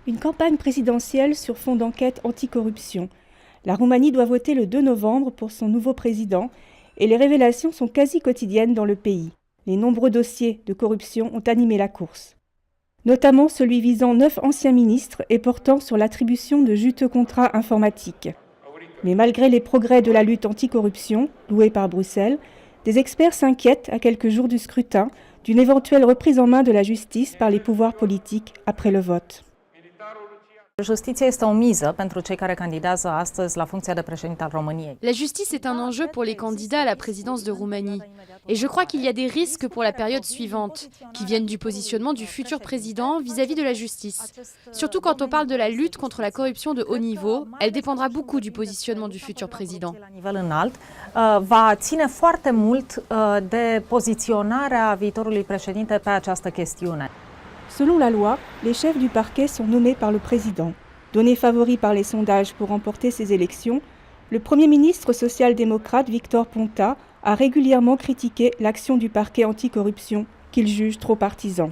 Une campagne présidentielle sur fond d'enquête anticorruption. La Roumanie doit voter le 2 novembre pour son nouveau président et les révélations sont quasi quotidiennes dans le pays. Les nombreux dossiers de corruption ont animé la course. Notamment celui visant 9 anciens ministres et portant sur l'attribution de juteux contrats informatiques. Mais malgré les progrès de la lutte anticorruption, louée par Bruxelles, des experts s'inquiètent à quelques jours du scrutin d'une éventuelle reprise en main de la justice par les pouvoirs politiques après le vote. Justiția este o miză pentru cei care candidează astăzi la funcția de președinte al României. La justice est un enjeu pour les candidats à la présidence de Roumanie. Et je crois qu'il y a des risques pour la période suivante, qui viennent du positionnement du futur président vis-à-vis de la justice. Surtout quand on parle de la lutte contre la corruption de haut niveau, elle dépendra beaucoup du positionnement du futur président. La nivel înalt va ține foarte mult de poziționarea viitorului președinte pe această chestiune. Selon la loi, les chefs du parquet sont nommés par le président. Donné favori par les sondages pour remporter ces élections, le Premier ministre social-démocrate Victor Ponta a régulièrement critiqué l'action du parquet anticorruption qu'il juge trop partisan.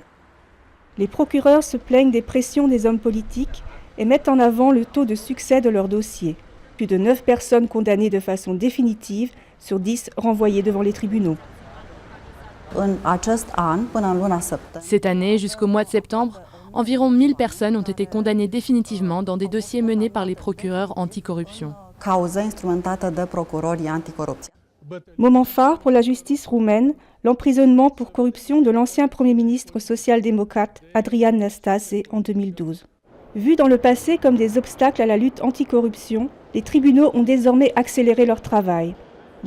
Les procureurs se plaignent des pressions des hommes politiques et mettent en avant le taux de succès de leur dossier. Plus de 9 personnes condamnées de façon définitive sur 10 renvoyées devant les tribunaux. Cette année, jusqu'au mois de septembre, environ 1000 personnes ont été condamnées définitivement dans des dossiers menés par les procureurs anticorruption. Moment phare pour la justice roumaine, l'emprisonnement pour corruption de l'ancien Premier ministre social-démocrate Adrian Năstase en 2012. Vus dans le passé comme des obstacles à la lutte anticorruption, les tribunaux ont désormais accéléré leur travail.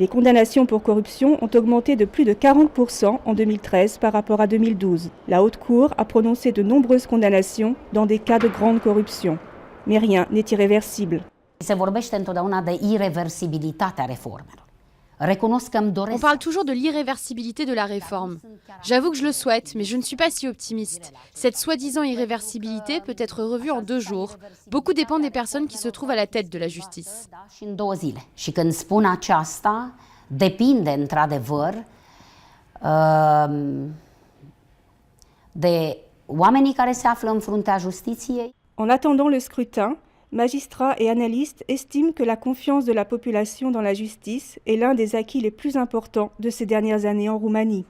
Les condamnations pour corruption ont augmenté de plus de 40% en 2013 par rapport à 2012. La Haute Cour a prononcé de nombreuses condamnations dans des cas de grande corruption. Mais rien n'est irréversible. Se vorbește întotdeauna de irreversibilitatea reformelor. Recunosc că îmi doresc. On parle toujours de l'irréversibilité de la réforme. J'avoue que je le souhaite, mais je ne suis pas si optimiste. Cette soi-disant irréversibilité peut être revue en 2 jours. Beaucoup dépend des personnes qui se trouvent à la tête de la justice. Și în 2 zile. Și când spun aceasta, depinde într-adevăr de oamenii care se află în fruntea justiției. En attendant le scrutin, magistrats et analystes estiment que la confiance de la population dans la justice est l'un des acquis les plus importants de ces dernières années en Roumanie.